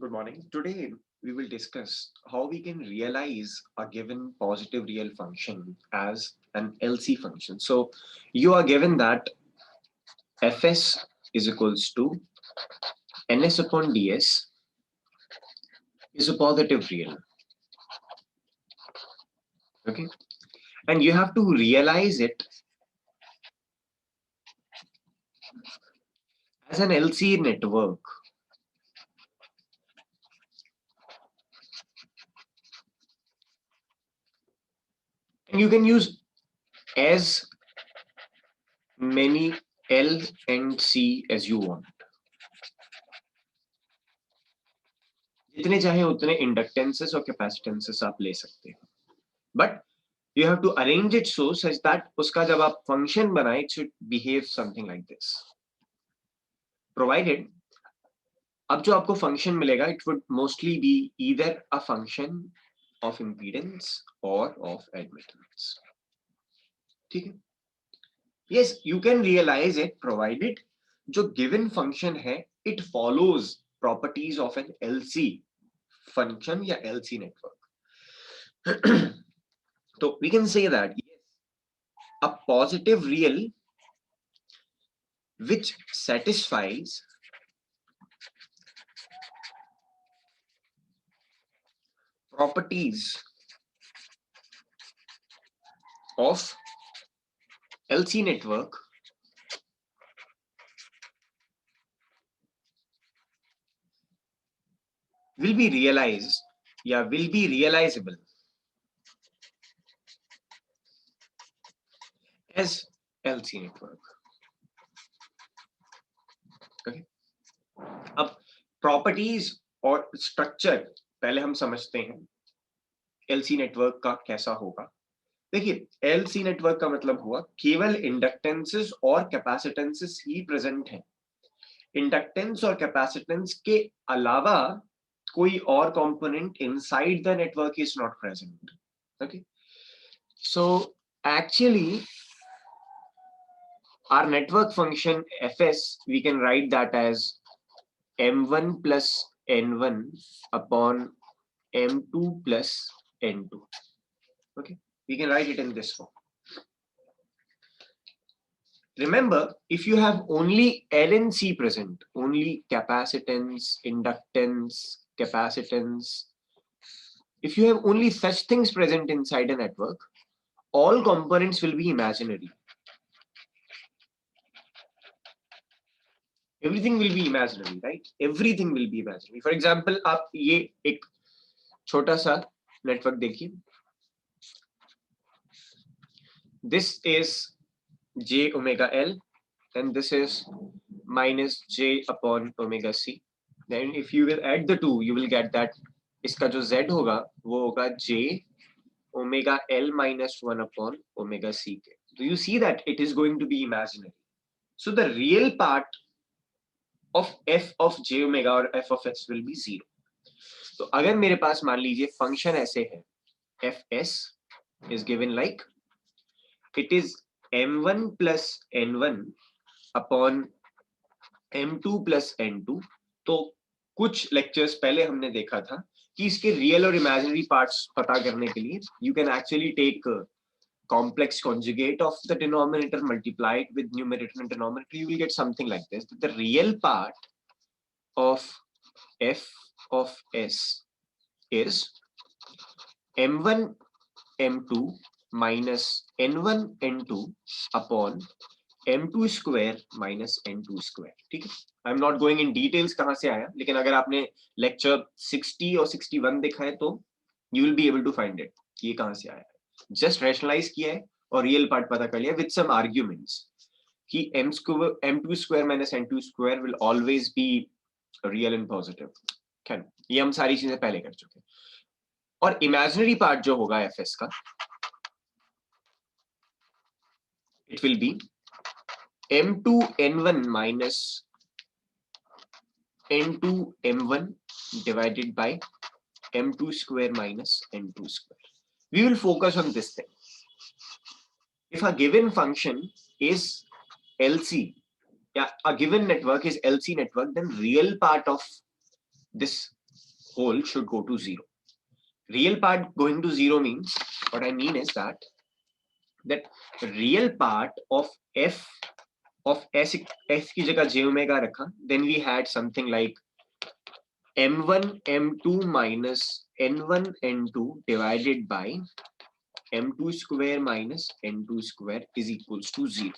Good morning. Today we will discuss how we can realize a given positive real function as an LC function. So you are given that Fs is equals to Ns upon ds is a positive real. Okay. And you have to realize it as an LC network. And you can use as many L and C as you want. जितने चाहे उतने इंडक्टेंसेस और कैपेसिटेंसेस आप ले सकते हैं. But you have to arrange it so such that उसका जब आप function बनाए it should behave something like this. Provided अब जो आपको function मिलेगा it would mostly be either a function of impedance or of admittance. ठीक है? Yes, you can realize it provided जो given function है it follows properties of an LC function या LC network. So we can say that yes, a positive real which satisfies properties of LC network will be realized, will be realizable as LC network. Okay. अब properties और structure पहले हम समझते हैं LC network का कैसा होगा. देखिए LC network का मतलब हुआ केवल इंडक्टेंसेस और कैपेसिटेंसेस ही प्रेजेंट हैं. इंडक्टेंस और कैपेसिटेंस के अलावा कोई और component inside the network is not present. Okay. So actually our network function Fs, we can write that as M1 plus N1 upon M2 plus N2. Okay, we can write it in this form. Remember, if you have only L and C present, only capacitance, inductance, capacitance, if you have only such things present inside a network, all components will be imaginary. Everything will be imaginary, right? Everything will be imaginary. For example, आप ये एक छोटा सा network देखिए. This is j omega L, and this is minus j upon omega C. Then if you will add the two, you will get that इसका जो z होगा वो होगा j omega L minus 1 upon omega C. Do you see that it is going to be imaginary? So the real part of f of j omega और f of s will be 0. तो अगर मेरे पास मान लीजिए function ऐसे है fs is given like it is m1 plus n1 upon m2 plus n2. तो कुछ लेक्चर्स पहले हमने देखा था कि इसके रियल और इमेजिनरी पार्ट्स पता करने के लिए you can actually take complex conjugate of the denominator multiplied with numerator and denominator, you will get something like this. The real part of f of s is m1 m2 minus n1 n2 upon m2 square minus n2 square. ठीक है. I am not going in details कहां से आया, लेकिन अगर आपने lecture 60 और 61 देखा है तो you will be able to find it ये कहां से आया है. जस्ट रैशनलाइज किया है और रियल पार्ट पता कर लिया विद सम आर्ग्यूमेंट्स कि m2 square minus n2 square will always be real and positive. खैर ये हम सारी चीजें पहले कर चुके हैं. और इमेजिनरी पार्ट जो होगा fs का it will be m2 n1 minus n2 m1 divided by m2 square minus n2 square. We will focus on this thing. If a given function is LC, a given network is LC network, then real part of this whole should go to 0. Real part going to 0 means, what I mean is that real part of f of s की जगह j omega रखा, then we had something like m1 m2 minus n1 n2 divided by m2 square minus n2 square is equals to 0.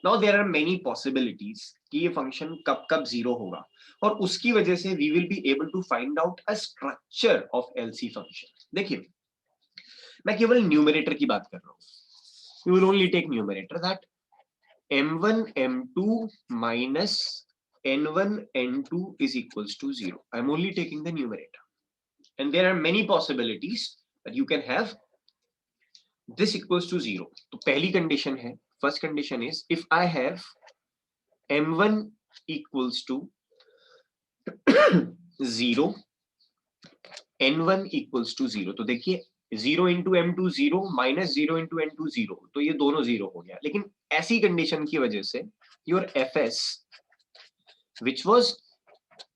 Now there are many possibilities कि ये function कब कब 0 होगा, और उसकी वजह से we will be able to find out a structure of LC function. देखिए, मैं केवल न्यूमरेटर की बात कर रहा हूँ. We will only take numerator, that m1 m2 minus n1 n2 is equals to 0. I'm only taking the numerator, and there are many possibilities that you can have this equals to 0. तो पहली condition है, first condition is if I have m1 equals to 0, n1 equals to 0. तो देखिए 0 into m2 0 minus 0 into n2 0, तो ये दोनों 0 हो गया. लेकिन ऐसी कंडीशन की वजह से your fs which was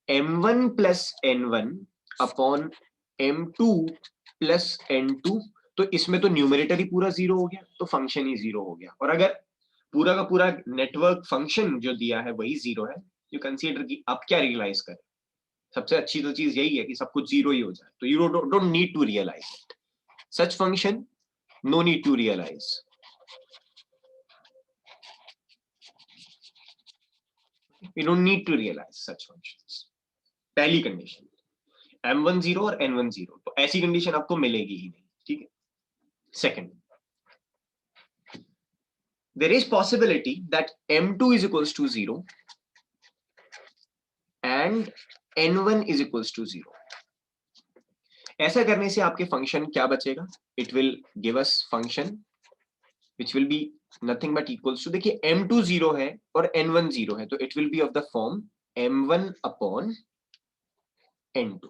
m1 plus n1 upon m2 plus n2, तो इसमें तो न्यूमरेटर ही पूरा 0 हो गया, तो फंक्शन ही 0 हो गया. और अगर पूरा का पूरा नेटवर्क फंक्शन जो दिया है वही 0 है, यू कंसीडर कि आप क्या रियलाइज करें. सबसे अच्छी तो चीज यही है कि सब कुछ 0 ही हो जाए, तो you don't need to realize it. Such function, no need to realize. We don't need to realize such functions. पहली कंडीशन m1 0 और n1 0, तो ऐसी कंडीशन आपको मिलेगी ही नहीं. ठीक है. Second, there is possibility that m2 is equals to 0 and n1 is equals to 0. ऐसा करने से आपके फंक्शन क्या बचेगा? It will give us function which will be nothing but equals to, देखिए m2 0 है और n1 0 है, तो it will be of the form m1 upon n2.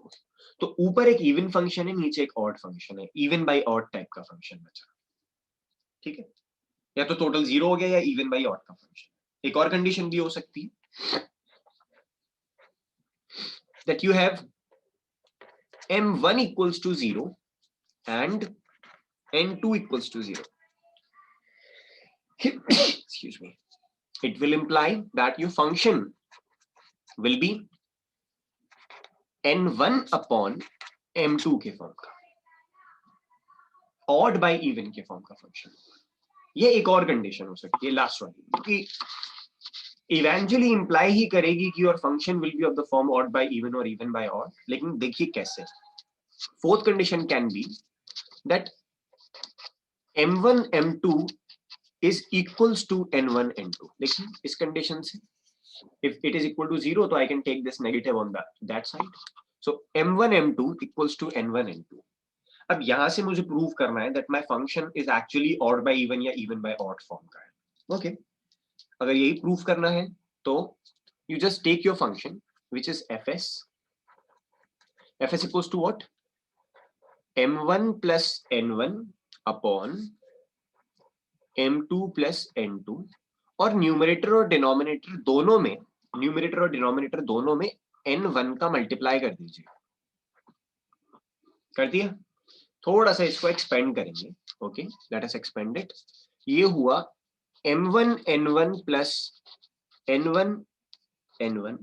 तो ऊपर एक इवन फंक्शन है, नीचे एक ऑड फंक्शन है, इवन बाय ऑड टाइप का फंक्शन बचा. ठीक है, या तो टोटल 0 हो गया या इवन बाय ऑड का फंक्शन. एक और कंडीशन भी हो सकती है that you have m1 equals to 0 and n2 equals to 0. Excuse me. It will imply that your function will be n1 upon m2 के फॉर्म का, ऑड बाय इवन के फॉर्म का फंक्शन. ये एक और कंडीशन हो सकती है, लास्ट वाली, क्योंकि इवेंचुअली इंप्लाई ही करेगी कि your function will be of the form odd by even और इवन बाय ऑड. लेकिन देखिए कैसे. Fourth condition can be that m1 m2 is equals to n1 n2. देखिए इस कंडीशन से if it is equal to 0, तो I can take this negative on that side. So m1 m2 equals to n1 n2. अब यहां से मुझे prove करना है that my function is actually odd by even या even by odd फॉर्म का है. ओके, अगर यही प्रूव करना है तो you just take your function which is fs. fs equals to what? m1 plus n1 upon m2 plus n2, और numerator और डिनोमिनेटर दोनों में, न्यूमरेटर और डिनोमिनेटर दोनों में n1 का मल्टीप्लाई कर दीजिए. कर दिया. थोड़ा सा इसको एक्सपेंड करेंगे. Okay, let us expand it. ये हुआ m1 n1 plus n1 n1.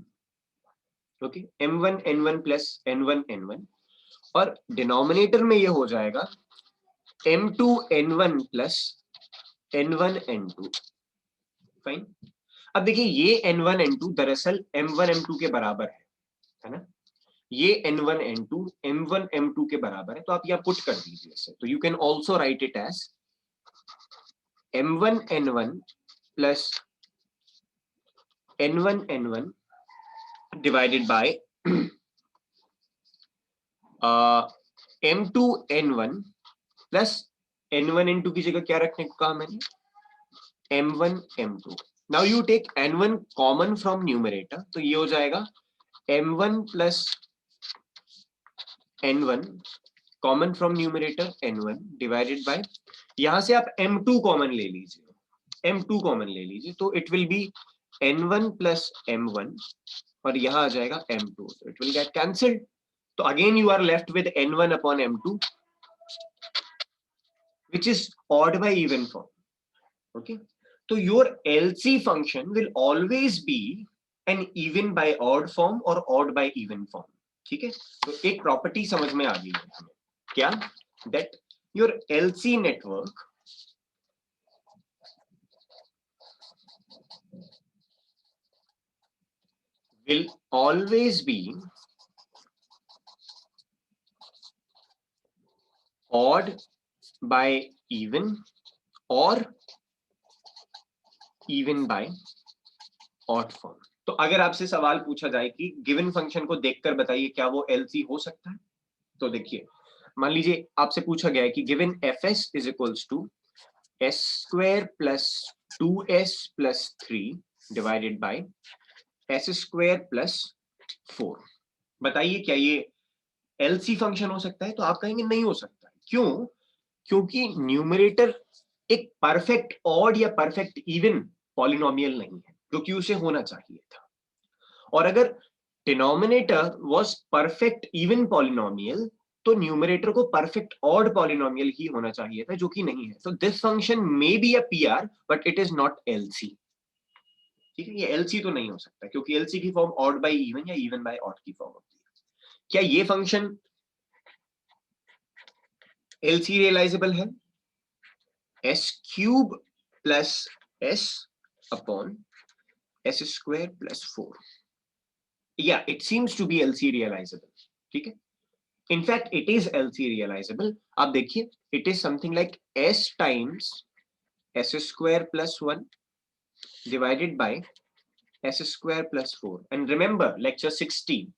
Okay, m1 n1 plus n1 n1, और डिनोमिनेटर में ये हो जाएगा m2 n1 plus n1 n2. Fine. अब देखिए ये n1 n2 दरअसल m1 m2 के बराबर है ना. ये n1 n2 m1 m2 के बराबर है, तो आप यहाँ पुट कर दीजिए इसे. तो you can also write it as m1 n1 plus n1 n1 divided by m2 n1 plus n1 n2 की जगह क्या रखने को कहा मैंने? m1 m2. Now you take n1 common from numerator, तो ये हो जाएगा m1 plus n1 common from numerator n1 divided by, यहां से आप m2 कॉमन ले लीजिए, m2 कॉमन ले लीजिए, तो it will B n1 plus m1, और यहां आ जाएगा m2, तो इट विल गेट कैंसिल्ड. तो So again you are left with n1 upon m2, which is odd by even form. Okay, so your LC function will always be an even by odd form or odd by even form. ठीक है, तो एक property समझ में आ गई है हमें, क्या? That your LC network will always be odd by even or even by odd form. तो अगर आपसे सवाल पूछा जाए कि गिवन फंक्शन को देखकर बताइए क्या वो एलसी हो सकता है, तो देखिए मान लीजिए आपसे पूछा गया है कि given F S is equals to S square plus 2s plus 3 divided by S square plus 4, बताइए क्या ये एलसी फंक्शन हो सकता है? तो आप कहेंगे नहीं हो सकता है। क्यों? क्योंकि न्यूमरेटर एक परफेक्ट ऑड या परफेक्ट इवन पॉलिनोमियल नहीं है, जो कि उसे होना चाहिए था। और अगर denominator was perfect even polynomial, तो न्यूमरेटर को परफेक्ट ऑड पॉलिनोमियल ही होना चाहिए था, जो कि नहीं है। तो this function may be a PR but it is not LC. ठीक है, ये एलसी तो नहीं हो सकता, क्योंकि एलसी की फॉर्म ऑड बाय इवन या इवन बाय ऑड की फॉर्म होती है। क्या ये फंक्शन एलसी रियलाइजेबल है? S cube plus S upon S square plus 4, या it seems to be LC realizable. ठीक है, in fact it is LC realizable. आप देखिए, it is something like S times S square plus 1 divided by s square plus 4. And remember lecture 16,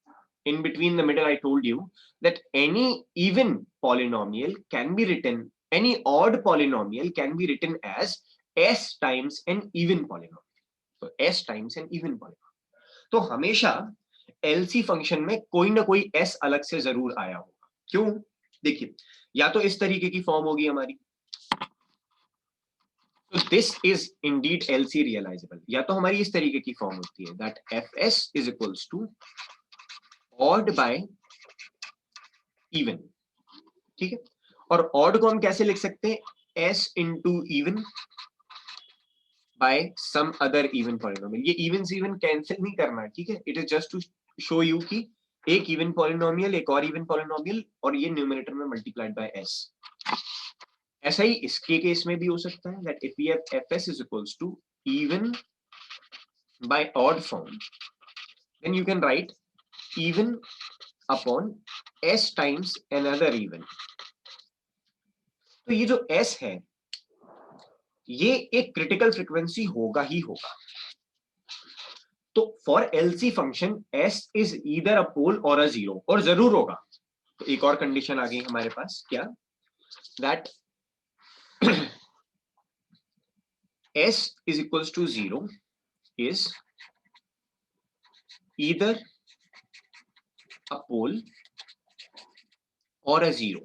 in between the middle I told you that any even polynomial can be written, any odd polynomial can be written as s times an even polynomial. So s times an even polynomial. तो हमेशा LC function में कोई ना कोई s अलग से जरूर आया होगा। क्यों? देखिए, या तो इस तरीके की फॉर्म होगी हमारी, तो this is indeed LC realizable, या तो हमारी इस तरीके की फॉर्म होती है that F S is equals to odd by even. ठीक है, और ऑड को हम कैसे लिख सकते हैं? S into even by some other even polynomial. ये इवन से इवन कैंसिल नहीं करना है, ठीक है, it is just to show you कि एक इवन पॉलिनोमियल एक और इवन पॉलिनोमियल, और ये न्यूमरेटर में मल्टीप्लाइड बाय एस। ऐसा ही इसके केस में भी हो सकता है that if we have F S is equals to even by odd form, then you can write even upon s times another even. तो ये जो s है, ये एक क्रिटिकल फ्रीक्वेंसी होगा ही होगा। तो for LC function s is either a pole और अ जीरो, और जरूर होगा। तो एक और कंडीशन आ गई हमारे पास, क्या? That s is equals to 0 is either a pole or a zero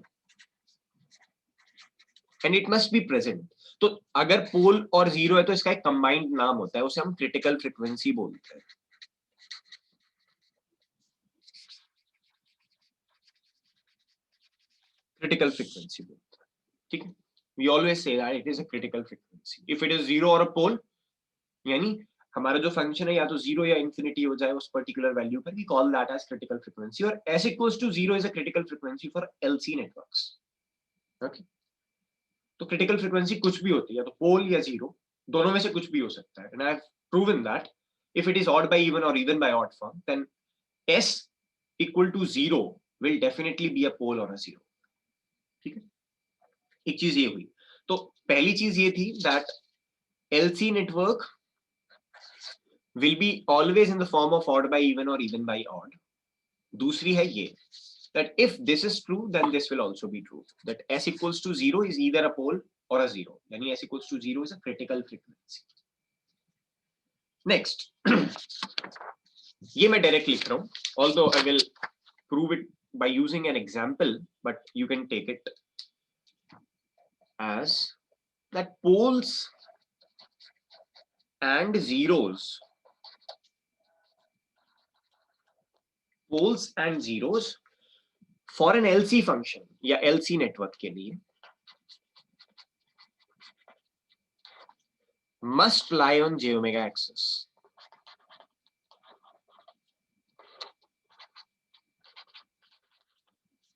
and it must be present. तो अगर पोल और जीरो है तो इसका एक कंबाइंड नाम होता है, उसे हम क्रिटिकल फ्रीक्वेंसी बोलते हैं। क्रिटिकल फ्रीक्वेंसी बोलते हैं, ठीक है। We always say that it is a critical frequency if it is zero और अ पोल, यानी हमारा जो फंक्शन है या तो जीरो या इंफिनिटी हो जाए उस पर्टिकुलर वैल्यू पर, we call that as critical frequency. और s equals to 0 is a critical frequency for LC networks. Okay, तो क्रिटिकल फ्रीक्वेंसी कुछ भी होती है, तो पोल या जीरो, दोनों में से कुछ भी हो सकता है। And I have proven that if it is odd by even or even by odd form, then s equal to 0 will definitely be a pole or a zero. ठीक है, एक चीज ये हुई। तो पहली चीज ये थी that LC network will be always in the form of odd by even or even by odd. दूसरी है ये that if this is true then this will also be true, that s equals to 0 is either a pole or a zero, यानी s equals to 0 is a critical frequency. Next, ये मैं direct लिख रहा हूं, although I will prove it by using an example, but you can take it as that poles and zeros for an LC function या LC network के लिए must lie on j omega axis.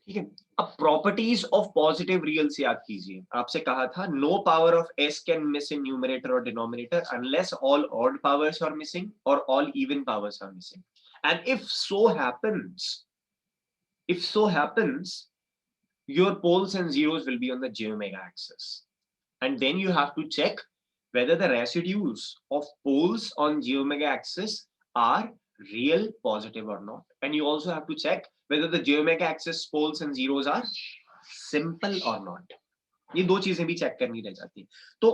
ठीक है, अब properties of positive real से याद कीजिए, आपसे कहा था no power of s can miss in numerator और denominator unless all odd powers are missing और all even powers are missing, and if so happens your poles and zeros will be on the j omega axis, and then you have to check whether the residues of poles on j omega axis are real, positive or not, and you also have to check whether the j omega axis poles and zeros are simple or not. ये दो चीजें भी check करनी रह जाती है. तो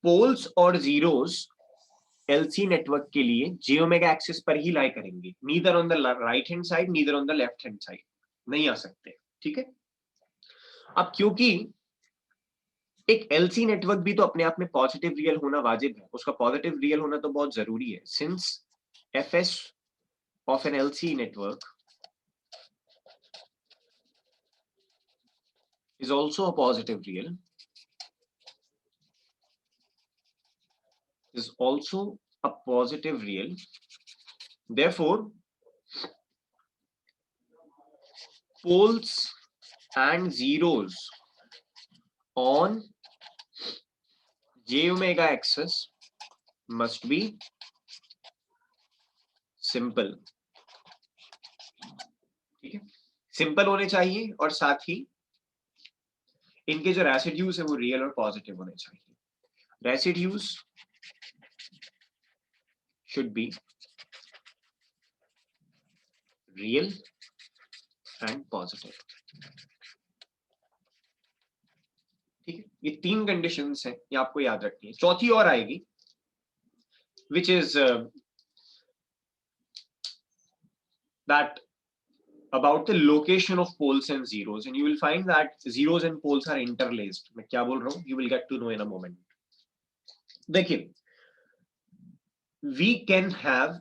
poles और जीरोस एलसी नेटवर्क के लिए j omega एक्सिस पर ही लाई करेंगे, neither on the right hand side neither on the left hand side नहीं आ सकते. ठीक है, अब क्योंकि एक एलसी नेटवर्क भी तो अपने आप में पॉजिटिव रियल होना वाजिब है, उसका पॉजिटिव रियल होना तो बहुत जरूरी है, since F S of an LC network is also a positive real, is also a positive real. Therefore, poles and zeros on j omega axis must be simple. ठीक है, सिंपल होने चाहिए और साथ ही इनके जो रेसिड्यूज है वो रियल और पॉजिटिव होने चाहिए. Residues should be real and positive. ठीक है, ये तीन कंडीशंस हैं, ये आपको याद रखनी है. चौथी और आएगी which is that about the location of poles and zeros, and you will find that zeros and poles are interlaced. मैं क्या बोल रहा हूँ, you will get to know in a moment. देखिए, we can have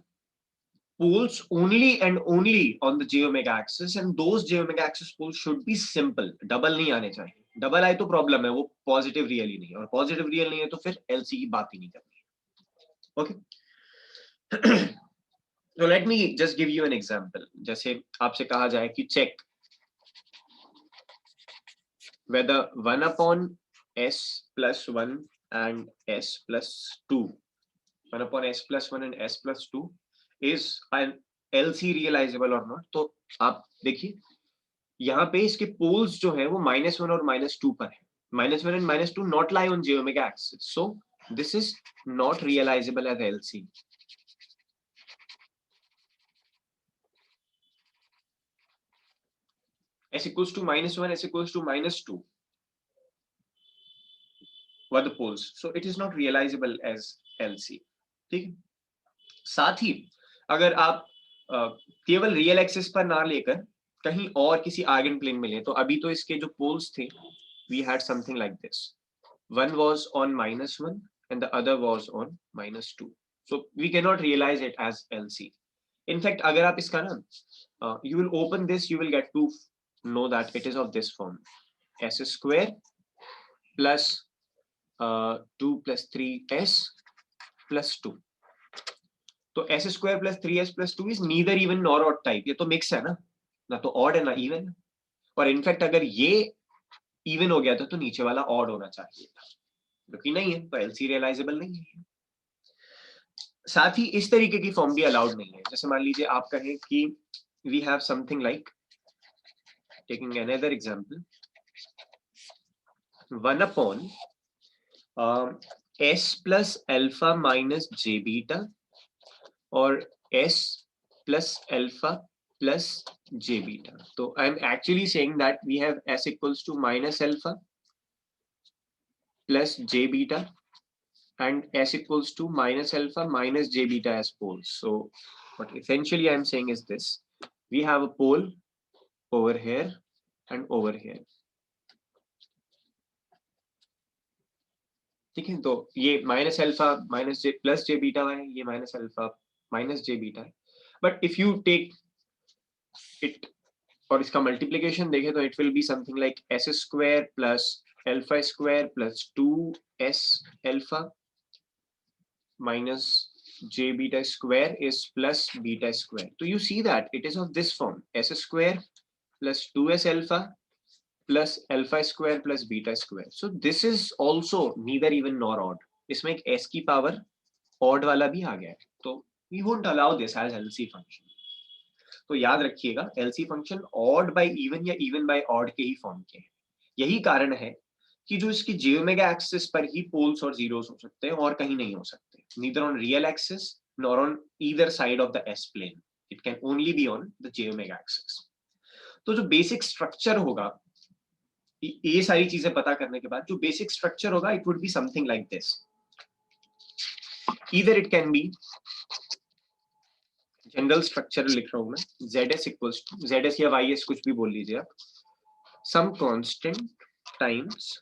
poles only and only on the j omega axis, and those j omega axis poles should be simple. Double नहीं आने चाहिए, double आए तो problem है, वो positive real ही नहीं है, और पॉजिटिव रियल नहीं है तो फिर एलसी की बात ही नहीं करनी है. Okay, so let me just give you an example. जैसे आपसे कहा जाए कि check whether 1 upon s plus 1 and s plus 2, 1 upon s plus 1 and s plus 2 is an LC realizable or not. तो आप देखिए यहाँ पे इसके poles जो है वो -1 और -2 पर है. -1 and -2 not lie on j omega axis, so this is not realizable as LC. s equals to -1, s equals to -2 were the poles, so it is not realizable as LC. ठीक है, साथ ही अगर आप केवल रियल एक्सिस पर ना लेकर कहीं और किसी आर्गन प्लेन में लें, तो अभी तो इसके जो पोल्स थे we had something like this, one was on -1 and the other was on -2, so we cannot realize it as LC. In fact, अगर आप इसका ना you will open this, you will get to know that it is of this form, s square plus 2 plus 3s plus 2. तो s square plus 3s plus 2 is neither even nor odd type. ये तो mix है ना तो odd है ना even. और in fact अगर ये इवन हो गया था तो नीचे वाला ऑड होना चाहिए था, जो कि नहीं है, तो एलसी रियलाइजेबल नहीं है. साथ ही इस तरीके की फॉर्म भी अलाउड नहीं है. जैसे मान लीजिए आप कहें कि we have something like, taking another example, 1 upon s plus alpha minus j beta और s plus alpha plus j beta. So I am actually saying that we have s equals to minus alpha plus j beta and s equals to minus alpha minus j beta as poles. So what essentially I am saying is this: we have a pole over here and over here. ठीक है, तो ये minus alpha minus J plus J beta है, ये minus alpha minus J beta है. But if you take it और इसका multiplication देखें तो it will be something like S square plus alpha square plus 2s अल्फा minus j beta square is plus beta square. So you see that it is of this form, s square plus 2s alpha plus alpha square plus beta square. So this is also neither even nor odd. इसमें एक s की power odd वाला भी आ गया है. तो we won't allow this as LC function. तो याद रखिएगा LC function odd by even या even by odd के ही फॉर्म के हैं. यही कारण है कि जो इसकी j omega एक्सिस पर ही पोल्स और जीरोस हो सकते हैं और कहीं नहीं हो सकते. Neither on real axis nor on either side of the S plane. It can only be on the j omega axis. तो जो बेसिक स्ट्रक्चर होगा, ये सारी चीजें पता करने के बाद जो बेसिक स्ट्रक्चर होगा, it would be something like this. Either it can be general structure लिख रहा हूं मैं, ZS equals to ZS या YS कुछ भी बोल लीजिए आप, some constant times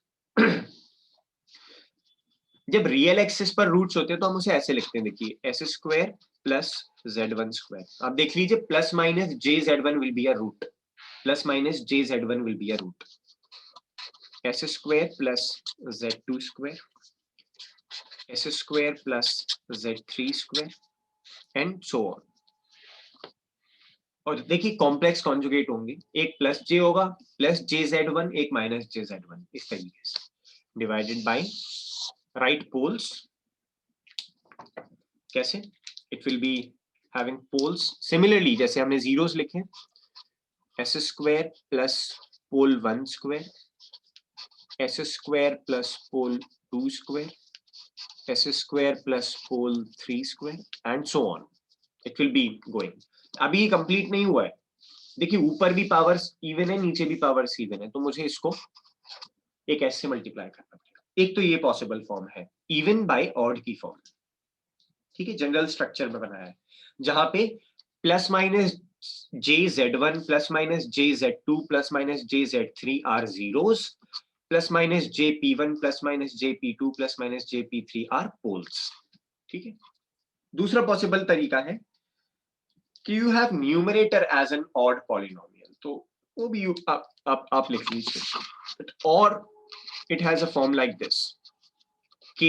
जब रियल एक्सिस पर रूट्स होते हैं तो हम उसे ऐसे लिखते हैं, देखिए S square plus z1 square. आप देख लीजिए plus minus jz1 will be a root, plus minus jz1 will be a root, S square plus z2 square, S square plus z3 square and so on. और देखिए complex conjugate होंगे, एक plus j होगा plus jz1, एक minus jz1, इस तरीके से divided by right poles. कैसे? It will be having poles similarly जैसे हमने zeros लिखे, s square plus pole 1 square, s square plus pole 2 square, s square plus pole 3 square and so on. It will be going. अभी complete नहीं हुआ है, देखिए ऊपर भी पावर्स इवन है, नीचे भी पावर्स इवन है, तो मुझे इसको एक ऐसे मल्टीप्लाई करना पड़ेगा. एक तो ये पॉसिबल फॉर्म है इवन बाय ऑड की फॉर्म, ठीक है, जनरल स्ट्रक्चर में बनाया है, जहां पे plus minus jz1 plus minus jz2 plus minus jz3 are zeros, plus minus jp1 plus minus jp2 plus minus jp3 are poles. ठीक है. दूसरा पॉसिबल तरीका है कि you have numerator as an odd polynomial, तो वो भी आप लिख लीजिए, और it has a form like this, k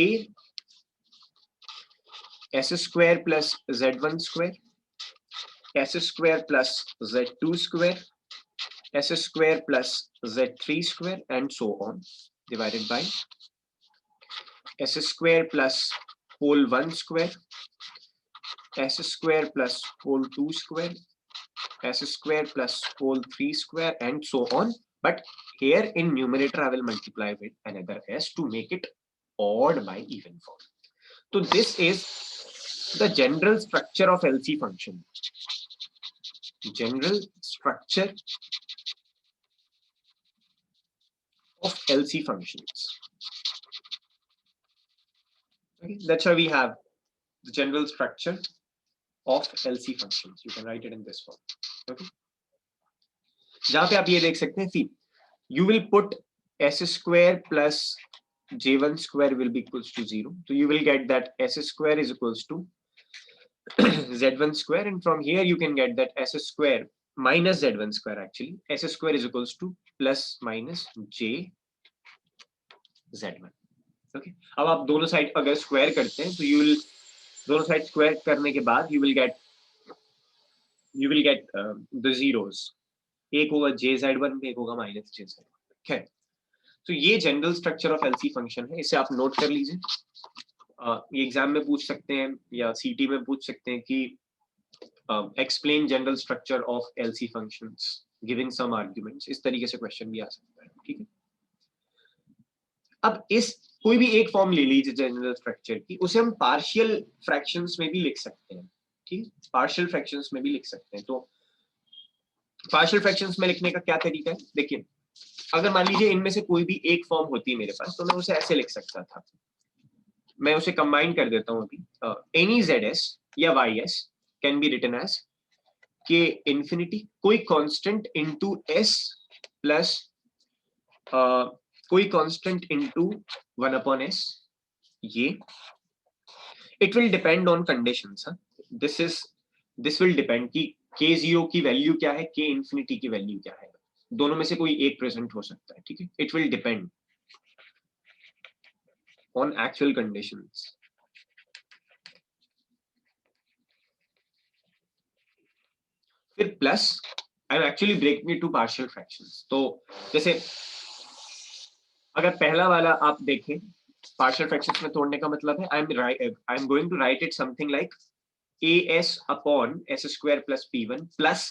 s square plus z1 square, s square plus z2 square, s square plus z3 square and so on, divided by s square plus pole 1 square, s square plus pole 2 square, s square plus pole 3 square and so on. But here in numerator I will multiply with another s to make it odd by even form. So this is the general structure of LC function. General structure of LC functions. Okay, that's why we have the general structure of LC functions. You can write it in this form. Okay. जहां पे आप ये देख सकते हैं, see, you will put s square plus j1 square will be equals to 0. So you will get that s square is equals to z1 square, and from here you can get that s square minus z1 square, actually s square is equals to plus minus j z1. Okay. अब आप दोनों side अगर square करते हैं तो you will, दोनों side square करने के बाद you will get the zeros, एक होगा jz1 पे, एक होगा माइनस jz1. ठीक है. तो ये general structure of LC function है, इसे आप नोट कर लीजिए. ये एग्जाम में पूछ सकते हैं या सीटी में पूछ सकते हैं कि explain general structure of LC functions giving some arguments, इस तरीके से क्वेश्चन भी आ सकता है. ठीक है. अब इस कोई भी एक फॉर्म ले लीजिए जनरल स्ट्रक्चर की, उसे हम पार्शियल फ्रैक्शंस में भी लिख सकते हैं. ठीक है, पार्शियल फ्रैक्शंस में भी लिख सकते हैं. तो पार्शियल फ्रैक्शंस में लिखने का क्या तरीका है, देखिए, अगर मान लीजिए इनमें से कोई भी एक फॉर्म होती है मेरे पास, तो मैं उसे ऐसे लिख सकता था, मैं उसे कंबाइन कर देता हूं अभी. एनी ZS या YS can be written as k infinity कोई कांस्टेंट इनटू s प्लस कोई कांस्टेंट इनटू 1/s. ये it will depend on conditions. This will depend कि k0 की वैल्यू क्या है, k इंफिनिटी की वैल्यू क्या है, दोनों में से कोई एक प्रेजेंट हो सकता है, ठीक है. It will depend on actual conditions. फिर plus I am actually breaking it to partial fractions. तो जैसे अगर पहला वाला आप देखें, पार्शियल फ्रैक्शंस में तोड़ने का मतलब है I am going to write it something like as upon s square plus p1 plus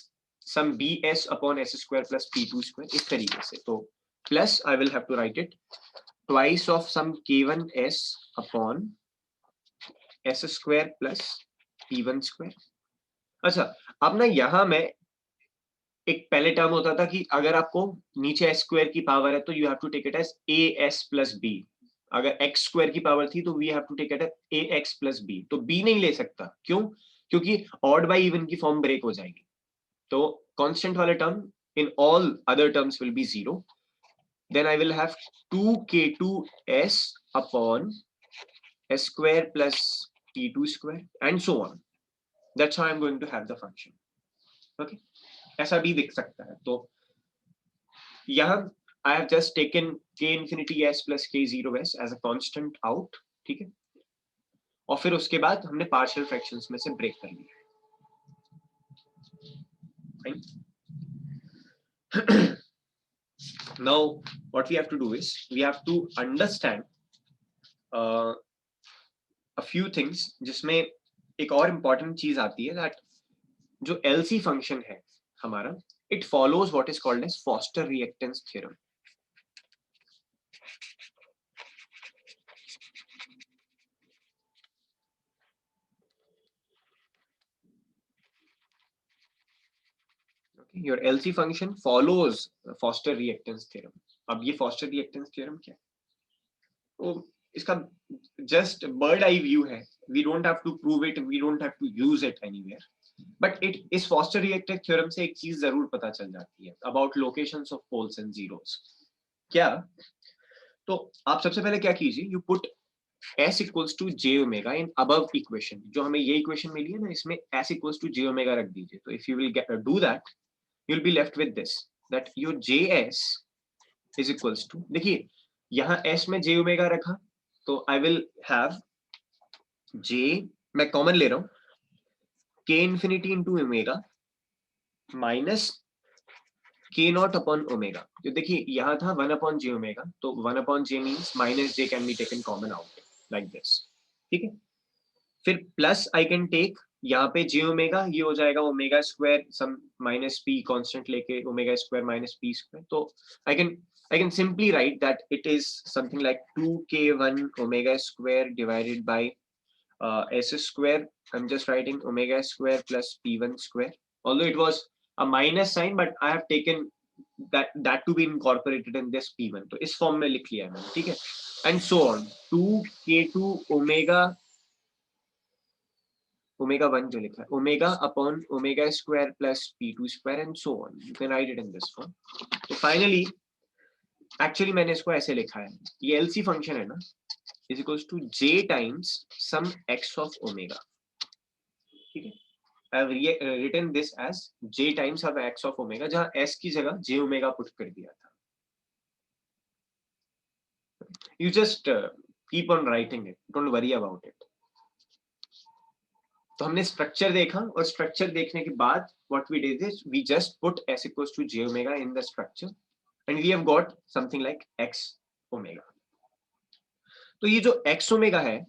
some bs upon s square plus p2 square, इस तरीके से. तो plus I will have to write it twice of some k1s upon s square plus p1 square. अच्छा, अब ना यहाँ मैं एक पहले टर्म होता था कि अगर आपको नीचे s स्क्वायर की पावर है तो you have to take it as as plus b. अगर x स्क्वायर की पावर थी तो we have to take it as ax plus b. तो b नहीं ले सकता, क्यों? क्योंकि ऑड बाई इवन की फॉर्म ब्रेक हो जाएगी. तो कांस्टेंट वाला term in all other terms will be 0. Then I will have 2k2s upon s square plus p2 square and so on. That's how I am going to have the function. Okay, ऐसा भी दिख सकता है. तो यहाँ I have just taken k infinity s plus k0 s as a constant out, ठीक है. और फिर उसके बाद हमने पार्शियल फ्रैक्शंस में से ब्रेक कर लिया. Now what we have to do is we have to understand a few things, जिसमें एक और important चीज आती है that जो LC फंक्शन है हमारा, it follows what is called as Foster reactance theorem. Your LC function follows Foster reactance theorem. अब ये Foster reactance theorem क्या है? तो इसका just bird eye view है. We don't have to prove it. We don't have to use it anywhere. But इस Foster reactance theorem से एक चीज जरूर पता चल जाती है about locations of poles and zeros. क्या? तो आप सबसे पहले क्या कीजिए? You put s equals to j omega in above equation. जो हमें ये equation मिली है ना, इसमें s equals to j omega रख दीजिए. तो if you will do that, you'll be left with this, that your js is equals to, देखिए यहाँ s में j omega रखा तो I will have j, मैं कॉमन ले रहा हूँ, k infinity into omega minus k naught upon omega. तो देखिए यहाँ था 1 upon j omega, तो 1 upon j means minus j can be taken common out like this, ठीक है. फिर प्लस आई कैन टेक यहाँ पे j ओमेगा, ये हो जाएगा omega square some minus p constant लेके omega square minus p square. तो I can simply write that it is something like 2k1 omega square divided by s square. I am just writing omega square plus p1 square, although it was a minus sign but I have taken that to be incorporated in this p1. तो इस form में लिख लिया है मैंने, ठीक है. And so on 2k2 omega omega 1 जो लिखा है omega upon omega square plus p2 square and so on. You can write it in this form. तो finally actually मैंने इसको ऐसे लिखा है, ये LC फंक्शन है ना, is equals to j times some x of omega, ठीक है. I have written this as j times of x of omega, जहाँ s की जगह j omega पुट कर दिया था. You just keep on writing it, don't worry about it. तो हमने स्ट्रक्चर देखा और स्ट्रक्चर देखने के बाद what we did is we just put s equals to j omega in the structure and we have got something like x omega. तो ये जो x ओमेगा है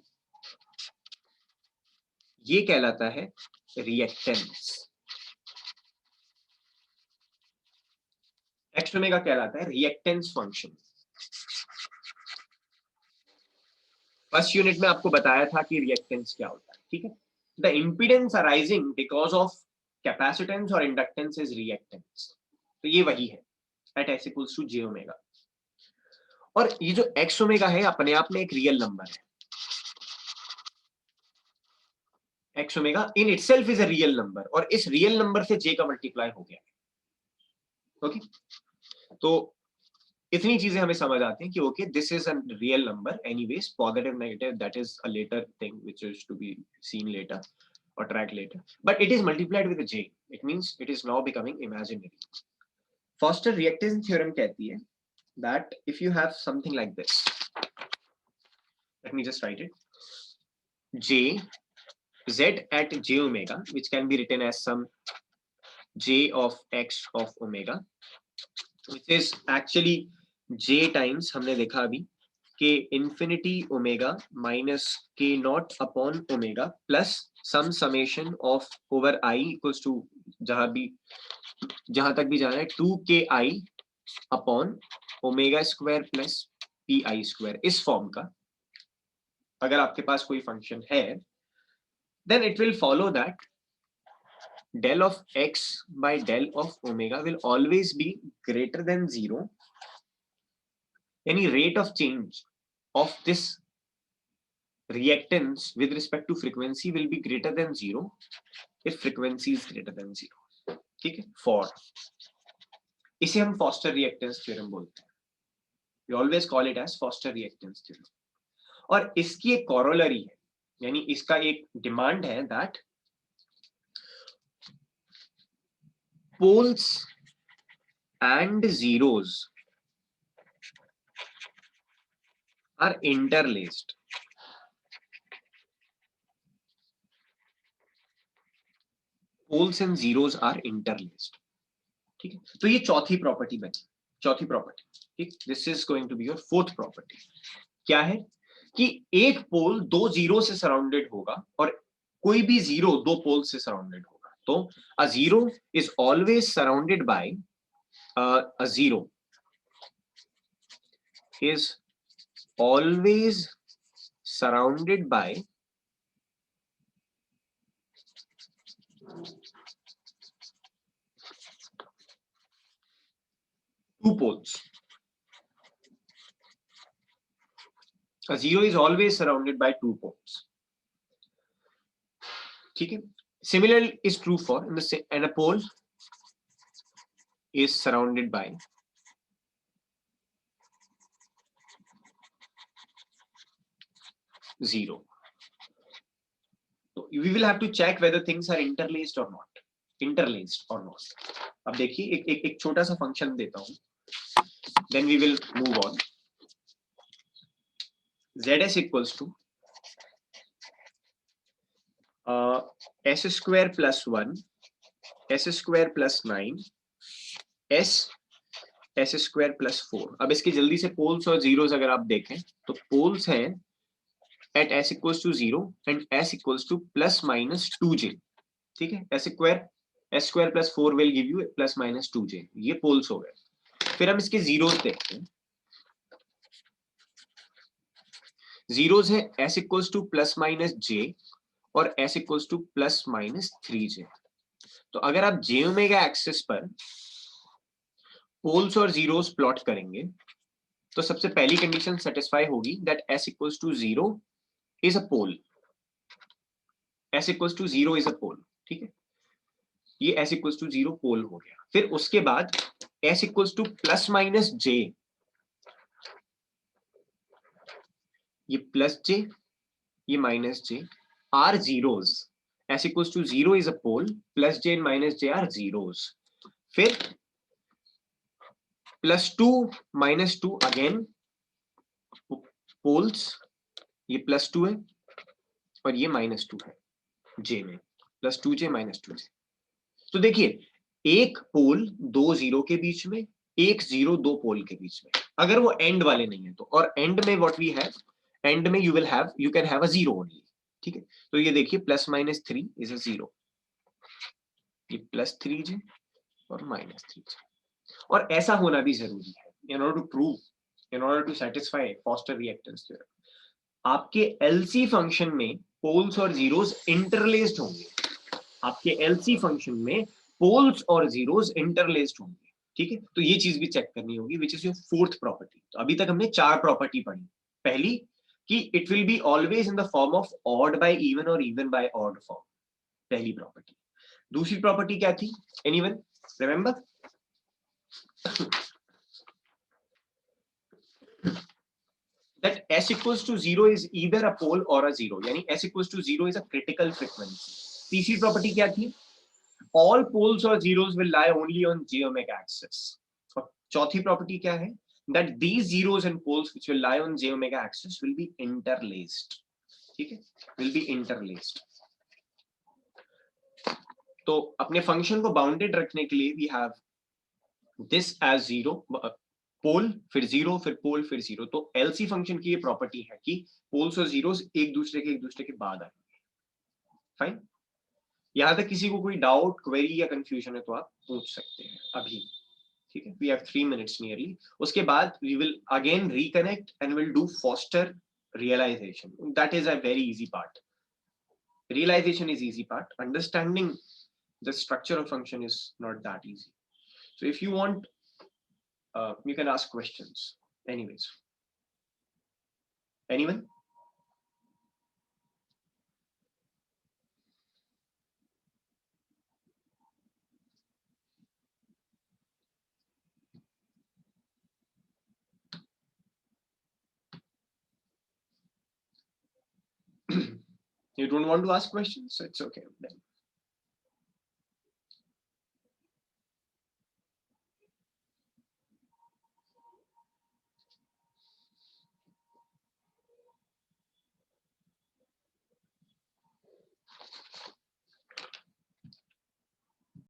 ये कहलाता है रिएक्टेंस. x ओमेगा कहलाता है रिएक्टेंस फंक्शन. फर्स्ट यूनिट में आपको बताया था कि रिएक्टेंस क्या होता है, ठीक है. The impedance arising because of capacitance or inductance is reactance. तो ये वही है at s equals to j omega. और ये जो x ओमेगा है अपने आप में एक रियल नंबर है. x omega in itself is a real number और इस रियल नंबर से j का मल्टीप्लाई हो गया. ओके, तो इतनी चीजें हमें समझ आती हैं कि okay this is a real number anyways. Positive negative that is a later thing which is to be seen later. or track later, but it is multiplied with a j. It means it is now becoming imaginary. Foster reactance theorem कहती है that if you have something like this, let me just write it, j z at j omega, which can be written as some j of x of omega, which is actually j times, हमने देखा अभी k infinity omega minus k naught upon omega plus some summation of over I equals to जहां तक भी जा रहा है 2ki upon omega square plus pi square, इस फॉर्म का अगर आपके पास कोई फंक्शन है, then it will follow that del of x by del of omega will always be greater than 0. Any rate of change of this reactance with respect to frequency will be greater than 0 if frequency is greater than 0. ठीक है, for इसे हम Foster reactance theorem बोलते हैं. We always call it as Foster reactance theorem. और इसकी एक corollary है, यानी इसका एक डिमांड है that poles and zeros are interlaced. Poles and zeros are interlaced. ठीक है, तो ये चौथी प्रॉपर्टी बनी, चौथी प्रॉपर्टी. ठीक, this is going to be your fourth property. क्या है कि एक पोल दो जीरो से सराउंडेड होगा और कोई भी जीरो दो पोल से सराउंडेड होगा. तो a zero is always surrounded by a zero is always surrounded by two poles. A zero is always surrounded by two poles. ठीक है, similar is true for and a pole is surrounded by zero. So we will have to check whether things are interlaced or not. Interlaced or not. अब देखिए एक छोटा सा function देता हूं, then we will move on. Zs equals to s square plus 1 s square plus 9 s square plus 4. अब इसके जल्दी से पोल्स और जीरोस अगर आप देखें तो पोल्स हैं at s equals to 0 and s equals to plus minus 2j. ठीक है, s square plus 4 will give you plus minus 2j. ये पोल्स हो गए. फिर हम इसके जीरोस देखते हैं. जीरोस है s equals to plus minus j और s equals to plus minus 3j. तो अगर आप j ओमेगा एक्सिस पर पोल्स और जीरोस प्लॉट करेंगे तो सबसे पहली कंडीशन सेटिस्फाई होगी that s equals to 0 is a pole. s equals to 0 is a pole. ठीक है, ये s equals to 0 पोल हो गया. फिर उसके बाद s equals to plus minus j, ये प्लस j ये minus j are zeros. s equals to 0 is a pole, plus j and minus j are zeros. फिर plus 2 minus 2 again poles, ये plus 2 है और ये माइनस 2 है j में, plus 2j minus 2j. तो देखिए एक पोल दो जीरो के बीच में, एक जीरो दो पोल के बीच में, अगर वो एंड वाले नहीं है तो. और एंड में व्हाट वी हैव, एंड में you can have a zero only. ठीक है, तो ये देखिए plus minus 3 is a zero, ये प्लस 3j और माइनस 3j. और ऐसा होना भी जरूरी है in order to prove, in order to satisfy Foster reactance theorem. आपके LC फंक्शन में पोल्स और जीरोस इंटरलेस्ड होंगे. आपके LC फंक्शन में पोल्स और जीरोस इंटरलेस्ड होंगे. ठीक है, तो ये चीज भी चेक करनी होगी, which is your fourth property. तो अभी तक हमने चार प्रॉपर्टी पढ़ी. पहली कि it will be always in the form of odd by even और इवन बाय ऑड फॉर्म, पहली प्रॉपर्टी. दूसरी प्रॉपर्टी क्या थी, anyone remember? That s equals to 0 is either a pole or a zero. यानी s equals to 0 is a critical frequency. तीसरी property क्या थी? All poles or zeros will lie only on j omega axis. और चौथी property क्या है? That these zeros and poles which will lie on j omega axis will be interlaced. ठीक है, will be interlaced. तो अपने फंक्शन को bounded रखने के लिए we have this as zero, पोल फिर जीरो फिर पोल फिर जीरो. तो एलसी फंक्शन की ये प्रॉपर्टी है कि पोल्स और जीरोस एक दूसरे के बाद आएंगे. फाइन. यहां तक किसी को कोई डाउट, क्वेरी या कंफ्यूजन है तो आप पूछ सकते हैं अभी. ठीक है, वी हैव 3 minutes नियरली. उसके बाद we will again reconnect and will do Foster realization. That is a very easy part. Realization is easy part. Understanding the structure of function is not that easy. So if you want, you can ask questions. Anyways, anyone? You don't want to ask questions, so it's okay then.